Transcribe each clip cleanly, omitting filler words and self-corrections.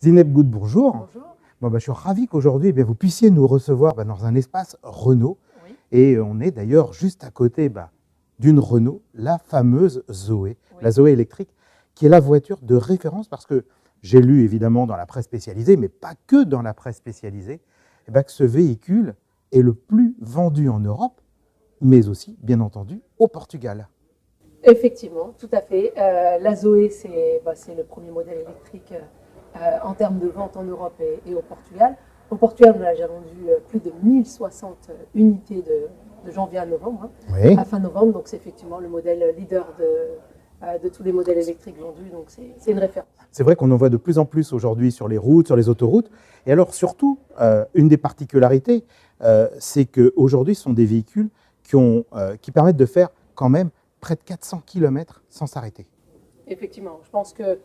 Zineb Goud, bonjour. Bonjour. Je suis ravi qu'aujourd'hui vous puissiez nous recevoir dans un espace Renault. Oui. Et on est d'ailleurs juste à côté d'une Renault, la fameuse Zoé, Oui. la Zoé électrique, qui est la voiture de référence parce que j'ai lu évidemment dans la presse spécialisée, mais pas que dans la presse spécialisée, que ce véhicule est le plus vendu en Europe, mais aussi, bien entendu, au Portugal. Effectivement, tout à fait. La Zoé, c'est le premier modèle électrique en termes de vente en Europe et au Portugal. Au Portugal, on a déjà vendu plus de 1060 unités de janvier à novembre, Oui. à fin novembre. Donc, c'est effectivement le modèle leader de tous les modèles électriques vendus. Donc, c'est une référence. C'est vrai qu'on en voit de plus en plus aujourd'hui sur les routes, sur les autoroutes. Et alors surtout, une des particularités, c'est qu'aujourd'hui, ce sont des véhicules qui permettent de faire quand même près de 400 km sans s'arrêter. Effectivement, je pense que,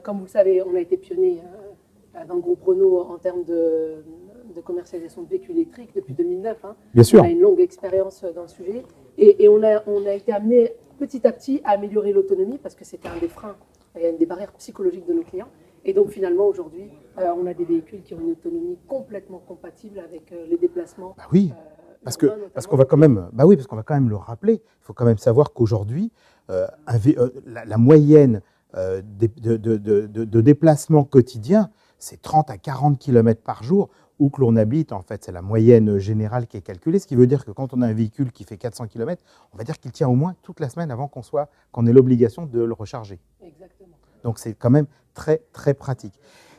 comme vous le savez, on a été pionnier dans le groupe Renault en termes de commercialisation de véhicules électriques depuis 2009. Bien sûr. On a une longue expérience dans le sujet et on a été amené petit à petit à améliorer l'autonomie parce que c'était un des freins, il y a une des barrières psychologiques de nos clients. Et donc finalement, aujourd'hui, on a des véhicules qui ont une autonomie complètement compatible avec les déplacements. Oui. Parce qu'on va quand même, parce qu'on va quand même le rappeler. Il faut quand même savoir qu'aujourd'hui, la moyenne de déplacement quotidien, c'est 30 à 40 km par jour, où que l'on habite. En fait, c'est la moyenne générale qui est calculée. Ce qui veut dire que quand on a un véhicule qui fait 400 km, on va dire qu'il tient au moins toute la semaine avant qu'on ait l'obligation de le recharger. Exactement. Donc c'est quand même très très pratique.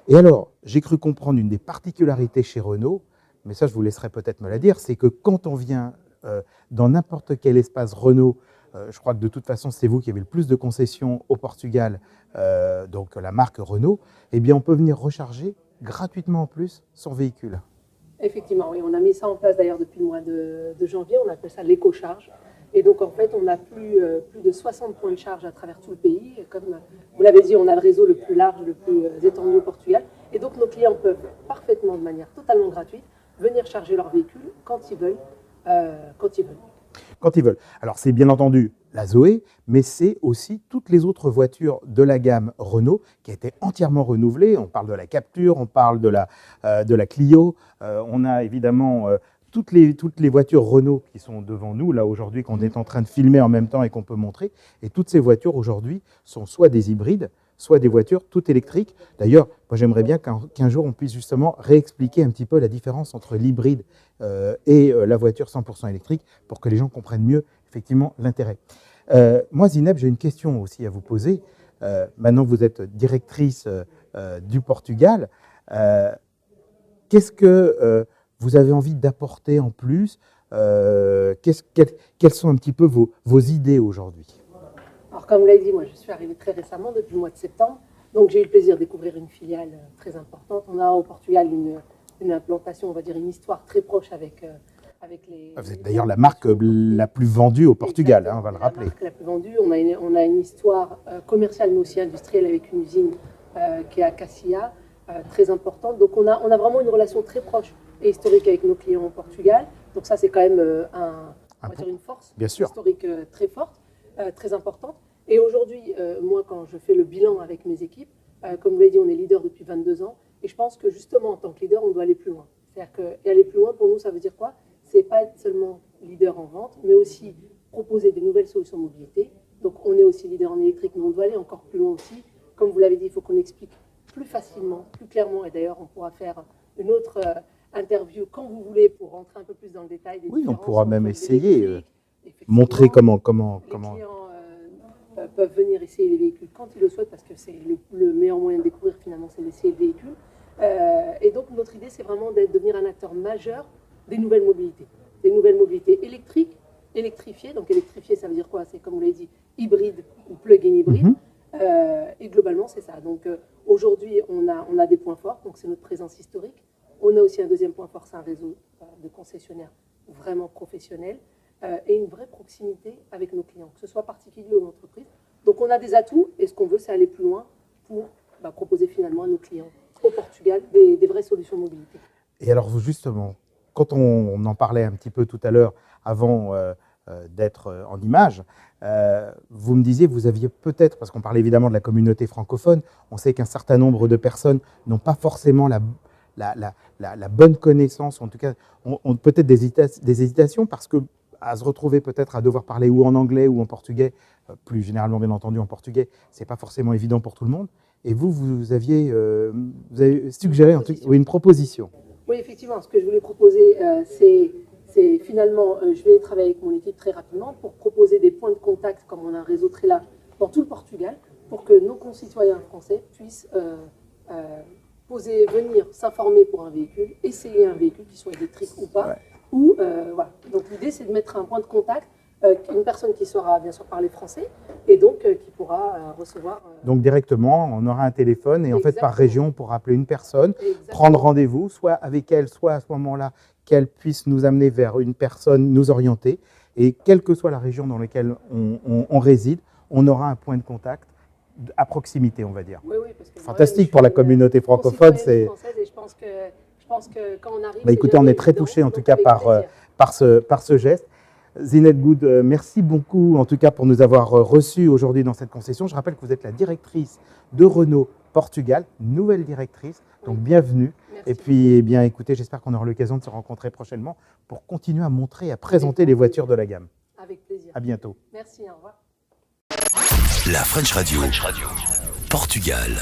Et alors, j'ai cru comprendre une des particularités chez Renault, mais ça je vous laisserai peut-être me la dire, c'est que quand on vient dans n'importe quel espace Renault, je crois que de toute façon c'est vous qui avez le plus de concessions au Portugal, donc la marque Renault, eh bien on peut venir recharger gratuitement en plus son véhicule. Effectivement, oui, on a mis ça en place d'ailleurs depuis le mois de janvier, on appelle ça l'éco-charge. Et donc en fait, on a plus de 60 points de charge à travers tout le pays. Et comme vous l'avez dit, on a le réseau le plus large, le plus étendu au Portugal. Et donc nos clients peuvent parfaitement, de manière totalement gratuite, venir charger leur véhicule quand ils veulent. Quand ils veulent. Alors c'est bien entendu la Zoé, mais c'est aussi toutes les autres voitures de la gamme Renault qui a été entièrement renouvelée. On parle de la Captur, on parle de la Clio, on a évidemment toutes les voitures Renault qui sont devant nous là aujourd'hui, qu'on est en train de filmer en même temps et qu'on peut montrer. Et toutes ces voitures aujourd'hui sont soit des hybrides, soit des voitures toutes électriques. D'ailleurs, moi j'aimerais bien qu'un jour on puisse justement réexpliquer un petit peu la différence entre l'hybride et la voiture 100% électrique pour que les gens comprennent mieux effectivement l'intérêt. Moi Zineb, j'ai une question aussi à vous poser. Maintenant que vous êtes directrice du Portugal, qu'est-ce que vous avez envie d'apporter en plus? Quelles sont un petit peu vos idées aujourd'hui? Alors comme vous l'avez dit, moi je suis arrivée très récemment, depuis le mois de septembre, donc j'ai eu le plaisir de découvrir une filiale très importante. On a au Portugal une implantation, on va dire une histoire très proche avec les... Vous êtes d'ailleurs la marque la plus vendue au Portugal, on va le rappeler. La marque la plus vendue, on a une histoire commerciale mais aussi industrielle avec une usine qui est à Cassia, très importante. Donc on a vraiment une relation très proche et historique avec nos clients au Portugal. Donc ça c'est quand même on va dire une force historique très forte. Très importante. Et aujourd'hui, moi, quand je fais le bilan avec mes équipes, comme vous l'avez dit, on est leader depuis 22 ans. Et je pense que justement, en tant que leader, on doit aller plus loin. C'est-à-dire qu'aller plus loin, pour nous, ça veut dire quoi? C'est pas être seulement leader en vente, mais aussi proposer des nouvelles solutions de mobilité. Donc, on est aussi leader en électrique, mais on doit aller encore plus loin aussi. Comme vous l'avez dit, il faut qu'on explique plus facilement, plus clairement. Et d'ailleurs, on pourra faire une autre interview quand vous voulez pour rentrer un peu plus dans le détail. Oui, on pourra même essayer. Montrer comment les clients peuvent venir essayer les véhicules quand ils le souhaitent parce que c'est le meilleur moyen de découvrir finalement, c'est d'essayer le véhicule. Et donc notre idée c'est vraiment de devenir un acteur majeur des nouvelles mobilités électriques, électrifiées. Donc électrifiées ça veut dire quoi? C'est comme vous l'avez dit, hybride ou plug-in hybride. Et globalement c'est ça. Donc aujourd'hui on a des points forts, donc c'est notre présence historique. On a aussi un deuxième point fort, c'est un réseau de concessionnaires vraiment professionnels. Et une vraie proximité avec nos clients, que ce soit particulier ou entreprise. Donc on a des atouts et ce qu'on veut, c'est aller plus loin pour proposer finalement à nos clients au Portugal des vraies solutions de mobilité. Et alors justement, quand on en parlait un petit peu tout à l'heure, avant d'être en image. Vous me disiez, vous aviez peut-être, parce qu'on parlait évidemment de la communauté francophone, on sait qu'un certain nombre de personnes n'ont pas forcément la bonne connaissance, en tout cas ont peut-être des hésitations parce que à se retrouver peut-être à devoir parler ou en anglais ou en portugais, plus généralement bien entendu en portugais, c'est pas forcément évident pour tout le monde. Et vous avez suggéré une proposition. Oui, effectivement, ce que je voulais proposer, c'est finalement, je vais travailler avec mon équipe très rapidement pour proposer des points de contact, comme on a un réseau très large, dans tout le Portugal, pour que nos concitoyens français puissent venir s'informer pour un véhicule, essayer un véhicule, qu'il soit électrique ou pas. Ouais. Voilà. Donc l'idée, c'est de mettre un point de contact, une personne qui saura bien sûr parler français, et donc qui pourra recevoir... Donc directement, on aura un téléphone, et en fait par région, on pourra appeler une personne, prendre rendez-vous, soit avec elle, soit à ce moment-là, qu'elle puisse nous amener vers une personne, nous orienter, et quelle que soit la région dans laquelle on réside, on aura un point de contact à proximité, on va dire. Oui, parce que fantastique pour la communauté francophone. Et je pense que quand on arrive... Écoutez, on est très touchés en tout cas par ce geste. Zinette Goud, merci beaucoup en tout cas pour nous avoir reçus aujourd'hui dans cette concession. Je rappelle que vous êtes la directrice de Renault Portugal, nouvelle directrice, donc bienvenue. Merci. Et puis, eh bien, écoutez, j'espère qu'on aura l'occasion de se rencontrer prochainement pour continuer à montrer et à présenter les voitures de la gamme. Avec plaisir. À bientôt. Merci, au revoir. La French Radio, Portugal.